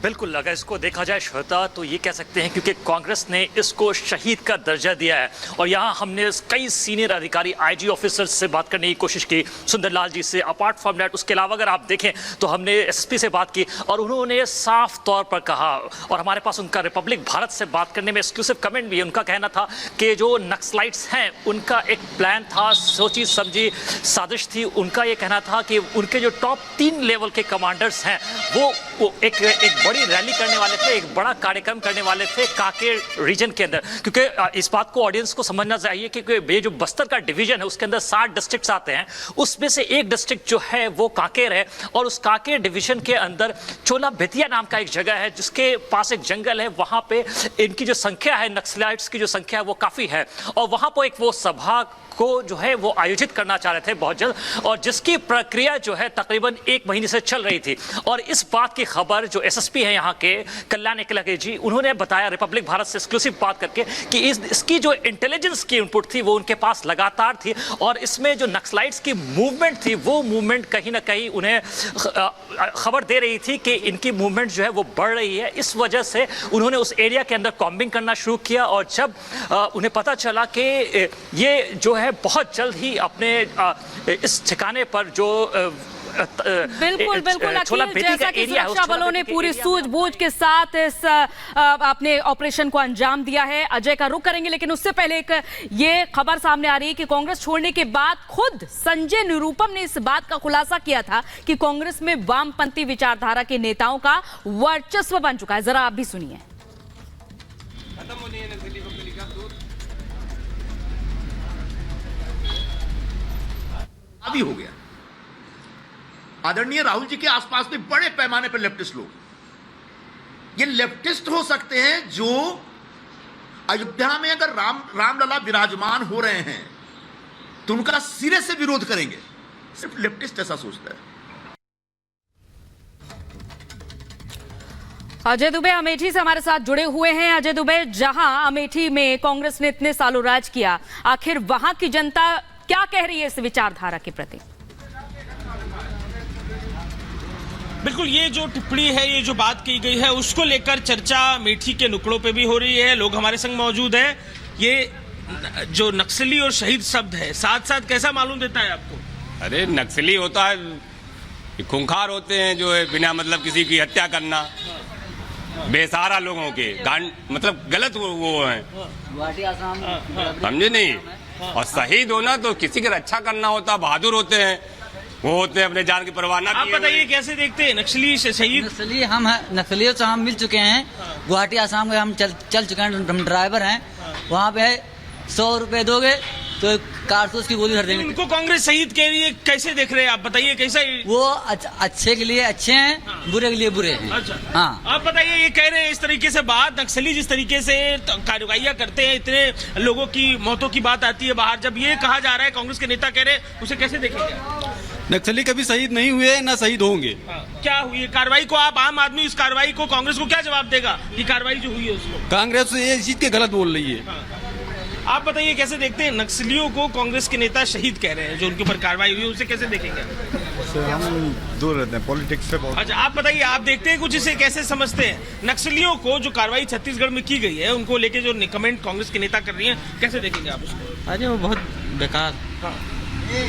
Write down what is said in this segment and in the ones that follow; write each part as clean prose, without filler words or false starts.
बिल्कुल, अगर इसको देखा जाए श्वेता तो ये कह सकते हैं क्योंकि कांग्रेस ने इसको शहीद का दर्जा दिया है। और यहाँ हमने कई सीनियर अधिकारी आईजी ऑफिसर्स से बात करने की कोशिश की, सुंदरलाल जी से। अपार्ट फ्रॉम दैट उसके अलावा अगर आप देखें तो हमने एसएसपी से बात की और उन्होंने साफ तौर पर कहा, और हमारे पास उनका रिपब्लिक भारत से बात करने में एक्सक्लूसिव कमेंट भी है। उनका कहना था कि जो नक्सलाइट्स हैं उनका एक प्लान था, सोची समझी साजिश थी। उनका ये कहना था कि उनके जो टॉप 3 लेवल के कमांडर्स हैं वो एक बड़ी रैली करने वाले थे, एक बड़ा कार्यक्रम करने वाले थे कांकेर रीजन के अंदर। क्योंकि इस बात को ऑडियंस को समझना चाहिए कि ये जो बस्तर का डिवीजन है उसके अंदर 60 डिस्ट्रिक्ट्स आते हैं, उसमें से एक डिस्ट्रिक्ट जो है वो कांकेर है। और उस कांकेर डिवीजन के अंदर चोला बेतिया नाम का एक जगह है जिसके पास एक जंगल है। वहां पे इनकी जो संख्या है, नक्सलाइट्स की जो संख्या है वो काफी है। और वहां पर एक वो सभा को जो है वो आयोजित करना चाह रहे थे बहुत जल्द, और जिसकी प्रक्रिया जो है तकरीबन 1 महीने से चल रही थी। और इस बात की खबर जो एसएसपी है यहाँ के कल्याण एकलगे जी, उन्होंने बताया रिपब्लिक भारत से एक्सक्लूसिव बात करके कि इसकी जो इंटेलिजेंस की इनपुट थी वो उनके पास लगातार थी। और इसमें जो नक्सलाइट्स की मूवमेंट थी वो मूवमेंट कहीं ना कहीं उन्हें खबर दे रही थी कि इनकी मूवमेंट जो है वो बढ़ रही है। इस वजह से उन्होंने उस एरिया के अंदर कॉम्बिंग करना शुरू किया। और जब उन्हें पता चला कि ये जो है बहुत जल्द ही अपने इस ठिकाने पर जो बिल्कुल जैसा कि सुरक्षा बलों ने पूरी सूझबूझ के साथ इस अपने ऑपरेशन को अंजाम दिया है। अजय का रुख करेंगे, लेकिन उससे पहले एक ये खबर सामने आ रही है कि कांग्रेस छोड़ने के बाद खुद संजय निरुपम ने इस बात का खुलासा किया था कि कांग्रेस में वामपंथी विचारधारा के नेताओं का वर्चस्व बन चुका है। जरा आप भी सुनिए। अभी हो गया। आदरणीय राहुल जी के आसपास में बड़े पैमाने पर लेफ्टिस्ट लोग, ये लेफ्टिस्ट हो सकते हैं जो अयोध्या में अगर रामलला विराजमान हो रहे हैं तो उनका सिरे से विरोध करेंगे। सिर्फ लेफ्टिस्ट ऐसा सोचता है। अजय दुबे अमेठी से हमारे साथ जुड़े हुए हैं। अजय दुबे, जहां अमेठी में कांग्रेस ने इतने सालों राज किया, आखिर वहां की जनता क्या कह रही है इस विचारधारा के प्रति? बिल्कुल, ये जो टिप्पणी है, ये जो बात की गई है, उसको लेकर चर्चा अमेठी के नुकड़ों पे भी हो रही है। लोग हमारे संग मौजूद हैं। ये जो नक्सली और शहीद शब्द है, साथ साथ कैसा मालूम देता है आपको? अरे नक्सली होता है, खूंखार होते हैं जो है बिना मतलब किसी की हत्या करना, बेसहारा लोगों के मतलब गलत वो है, समझे नहीं। और शहीद होना तो किसी की रक्षा करना होता, बहादुर होते हैं, वो होते हैं अपने जान की परवाह ना। आप बताइए कैसे देखते हैं नक्सली से शहीद? नक्सलियों से हम मिल चुके हैं। गुवाहाटी आसाम में हम चल चुके हैं, हम ड्राइवर हैं। वहाँ पे 100 रुपए दोगे तो कारतूस की गोली भर देंगे। उनको कांग्रेस शहीद के लिए कैसे देख रहे हैं आप? बताइए कैसा? वो अच्छे के लिए अच्छे हैं, बुरे के लिए बुरे हैं। अच्छा, हाँ। आप बताइए, ये कह रहे हैं इस तरीके से बात, नक्सली जिस तरीके से कार्रवाइयां करते हैं, इतने लोगों की मौतों की बात आती है बाहर, जब ये कहा जा रहा है, कांग्रेस के नेता कह रहे हैं, उसे कैसे देखेंगे? नक्सली कभी शहीद नहीं हुए ना शहीद होंगे। क्या हुई है कार्रवाई को? आप आम आदमी इस कार्रवाई को, कांग्रेस को क्या जवाब देगा ये कार्रवाई जो हुई है उसको? कांग्रेस ये चीज के गलत बोल रही है। आप बताइए कैसे देखते हैं? नक्सलियों को कांग्रेस के नेता शहीद कह रहे हैं, जो उनके ऊपर कार्रवाई हुई है, उसे कैसे देखेंगे? हम दूर रहते हैं पॉलिटिक्स से बहुत। अच्छा, आप बताइए, आप देखते हैं कुछ, इसे कैसे समझते हैं? नक्सलियों को जो कार्रवाई छत्तीसगढ़ में की गई है, उनको लेके जो कमेंट कांग्रेस के नेता कर रही हैं, कैसे देखेंगे आप उसको? अरे वो बहुत बेकार,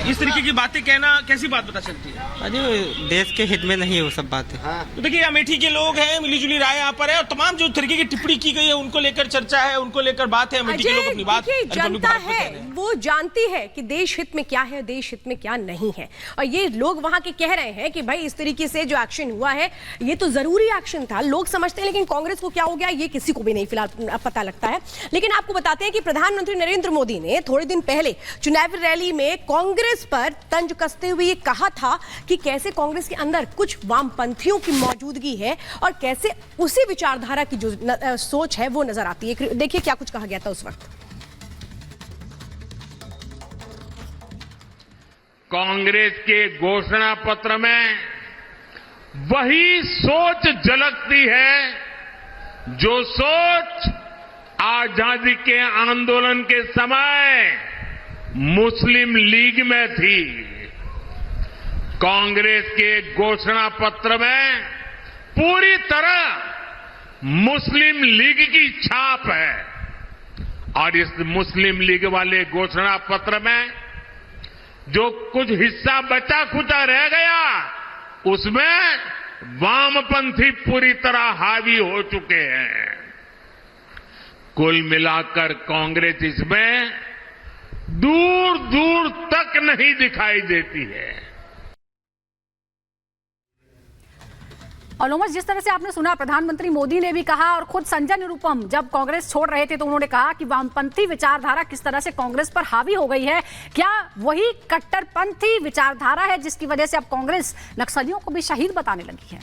इस तरीके की बातें कहना कैसी बात पता चलती है? अरे देश के हित में नहीं है वो सब बातें। तो देखिए, अमेठी के लोग हैं, मिलीजुली राय यहाँ पर है, और तमाम जो तरीके की टिप्पणी की गई है उनको लेकर चर्चा है, उनको लेकर बात है। अमेठी के लोग अपनी बात जनता है वो जानती है कि देश हित में क्या है, देश हित में क्या नहीं है। और ये लोग वहां के कह रहे हैं कि भाई इस तरीके से जो एक्शन हुआ है ये तो जरूरी एक्शन था, लोग समझते हैं। लेकिन कांग्रेस को क्या हो गया ये किसी को भी नहीं फिलहाल पता लगता है। लेकिन आपको बताते हैं कि प्रधानमंत्री नरेंद्र मोदी ने थोड़े दिन पहले चुनावी रैली में कांग्रेस पर तंज कसते हुए ये कहा था कि कैसे कांग्रेस के अंदर कुछ वामपंथियों की मौजूदगी है और कैसे उसी विचारधारा की जो सोच है वो नजर आती है। देखिए क्या कुछ कहा गया था उस वक्त। कांग्रेस के घोषणा पत्र में वही सोच झलकती है जो सोच आजादी के आंदोलन के समय मुस्लिम लीग में थी। कांग्रेस के घोषणा पत्र में पूरी तरह मुस्लिम लीग की छाप है और इस मुस्लिम लीग वाले घोषणा पत्र में जो कुछ हिस्सा बचा खुचा रह गया उसमें वामपंथी पूरी तरह हावी हो चुके हैं। कुल मिलाकर कांग्रेस इसमें दूर दूर तक नहीं दिखाई देती है। और लोमस, जिस तरह से आपने सुना, प्रधानमंत्री मोदी ने भी कहा और खुद संजय निरुपम जब कांग्रेस छोड़ रहे थे तो उन्होंने कहा कि वामपंथी विचारधारा किस तरह से कांग्रेस पर हावी हो गई है। क्या वही कट्टरपंथी विचारधारा है जिसकी वजह से अब कांग्रेस नक्सलियों को भी शहीद बताने लगी है?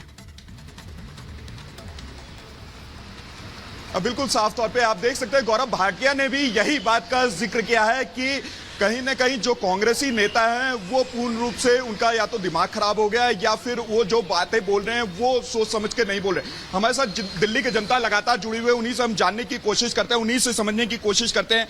बिल्कुल साफ तौर पे आप देख सकते हैं गौरव भाटिया ने भी यही बात का जिक्र किया है कि कहीं ना कहीं जो कांग्रेसी नेता हैं वो पूर्ण रूप से उनका या तो दिमाग खराब हो गया है या फिर वो जो बातें बोल रहे हैं वो सोच समझ के नहीं बोल रहे। हमारे साथ दिल्ली की जनता लगातार जुड़ी हुई है, उन्हीं से हम जानने की कोशिश करते हैं, उन्हीं से समझने की कोशिश करते हैं।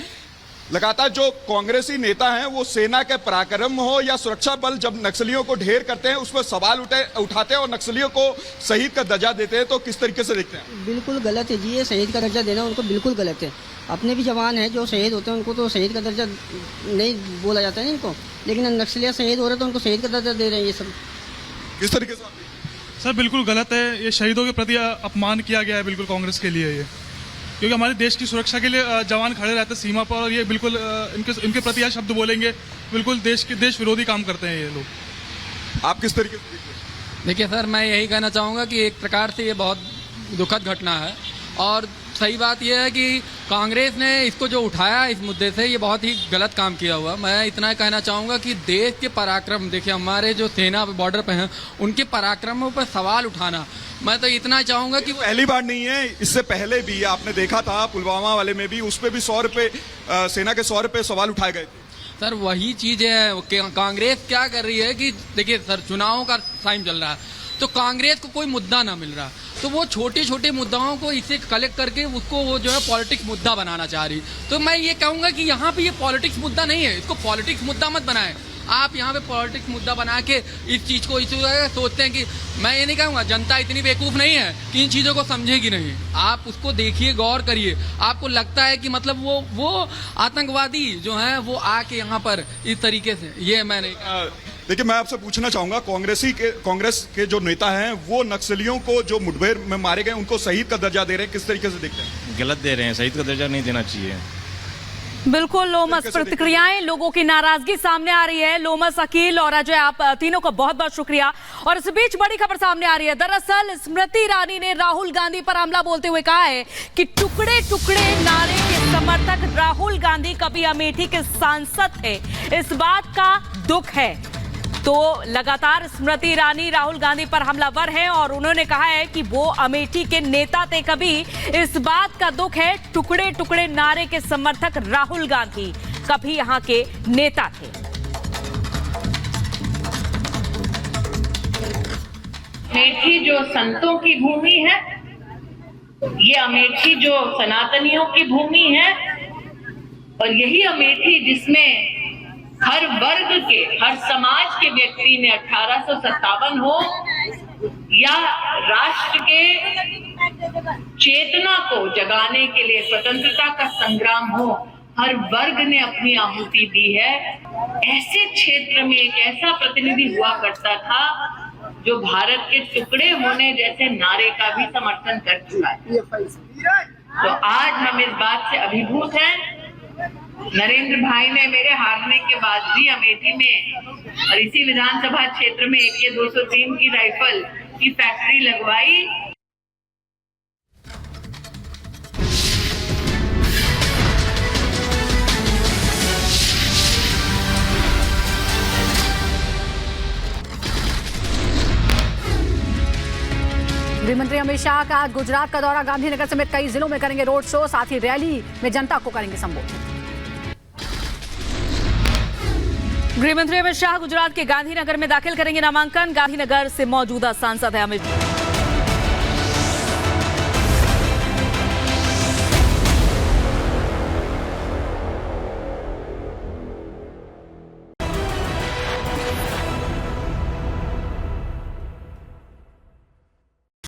लगातार जो कांग्रेसी नेता हैं वो सेना के पराक्रम हो या सुरक्षा बल जब नक्सलियों को ढेर करते हैं उस पर सवाल उठाते हैं और नक्सलियों को शहीद का दर्जा देते हैं, तो किस तरीके से देखते हैं? बिल्कुल गलत है जी, ये शहीद का दर्जा देना उनको बिल्कुल गलत है। अपने भी जवान हैं जो शहीद होते हैं, उनको तो शहीद का दर्जा नहीं बोला जाता है इनको, लेकिन नक्सलिया शहीद हो रहे तो उनको शहीद का दर्जा दे रहे हैं। ये सब किस तरीके से? सर बिल्कुल गलत है, ये शहीदों के प्रति अपमान किया गया है बिल्कुल कांग्रेस के लिए ये, क्योंकि हमारे देश की सुरक्षा के लिए जवान खड़े रहते हैं सीमा पर और ये बिल्कुल इनके प्रति यह शब्द बोलेंगे, बिल्कुल देश विरोधी काम करते हैं ये लोग। आप किस तरीके से? देखिए सर, मैं यही कहना चाहूँगा कि एक प्रकार से ये बहुत दुखद घटना है और सही बात यह है कि कांग्रेस ने इसको जो उठाया इस मुद्दे से ये बहुत ही गलत काम किया हुआ। मैं इतना कहना चाहूँगा कि देश के पराक्रम, देखिए हमारे जो सेना बॉर्डर पे हैं उनके पराक्रमों पर सवाल उठाना, मैं तो इतना चाहूँगा कि पहली बार नहीं है, इससे पहले भी आपने देखा था पुलवामा वाले में भी, उस पर भी 100 रुपये सेना के 100 रुपये सवाल उठाए गए थे। सर वही चीज़ है, कांग्रेस क्या कर रही है कि देखिए सर चुनावों का टाइम चल रहा है तो कांग्रेस को कोई मुद्दा ना मिल रहा तो वो छोटे छोटे मुद्दाओं को इसे कलेक्ट करके उसको वो जो है पॉलिटिक्स मुद्दा बनाना चाह रही। तो मैं ये कहूँगा कि यहाँ पे ये पॉलिटिक्स मुद्दा नहीं है, इसको पॉलिटिक्स मुद्दा मत बनाएं। आप यहाँ पे पॉलिटिक्स मुद्दा बना के इस चीज़ को सोचते हैं कि मैं ये नहीं कहूँगा जनता इतनी बेवकूफ़ नहीं है कि इन चीज़ों को समझेगी नहीं। आप उसको देखिए, गौर करिए, आपको लगता है कि मतलब वो आतंकवादी जो हैं वो आके यहाँ पर इस तरीके से, ये मैं नहीं। देखिए मैं आपसे पूछना चाहूंगा, कांग्रेस के जो नेता हैं वो नक्सलियों को जो मुठभेड़ में मारे गए उनको शहीद का दर्जा दे रहे हैं, किस तरीके से देखते हैं? गलत दे रहे हैं, शहीद का दर्जा नहीं देना चाहिए। बिल्कुल लोमस, प्रतिक्रियाएं लोगों की नाराजगी सामने आ रही है। लोमस, अकील और अजय, आप तीनों का बहुत बहुत शुक्रिया। और इस बीच बड़ी खबर सामने आ रही है। दरअसल स्मृति ईरानी ने राहुल गांधी पर हमला बोलते हुए कहा है कि टुकड़े टुकड़े नारे के समर्थक राहुल गांधी कभी अमेठी के सांसद थे, इस बात का दुख है। तो लगातार स्मृति ईरानी राहुल गांधी पर हमलावर हैं और उन्होंने कहा है कि वो अमेठी के नेता थे कभी, इस बात का दुख है। टुकड़े टुकड़े नारे के समर्थक राहुल गांधी कभी यहाँ के नेता थे। अमेठी जो संतों की भूमि है, ये अमेठी जो सनातनियों की भूमि है और यही अमेठी जिसमें हर वर्ग के, हर समाज के व्यक्ति ने 1857 हो या राष्ट्र के चेतना को जगाने के लिए स्वतंत्रता का संग्राम हो, हर वर्ग ने अपनी आहुति दी है। ऐसे क्षेत्र में एक ऐसा प्रतिनिधि हुआ करता था जो भारत के टुकड़े होने जैसे नारे का भी समर्थन कर चुका है। तो आज हम इस बात से अभिभूत हैं। नरेंद्र भाई ने मेरे हारने के बाद भी अमेठी में और इसी विधानसभा क्षेत्र में AK 203 की राइफल की फैक्ट्री लगवाई। गृहमंत्री अमित शाह का आज गुजरात का दौरा, गांधीनगर समेत कई जिलों में करेंगे रोड शो, साथ ही रैली में जनता को करेंगे संबोधित। गृहमंत्री अमित शाह गुजरात के गांधीनगर में दाखिल करेंगे नामांकन। गांधीनगर से मौजूदा सांसद है अमित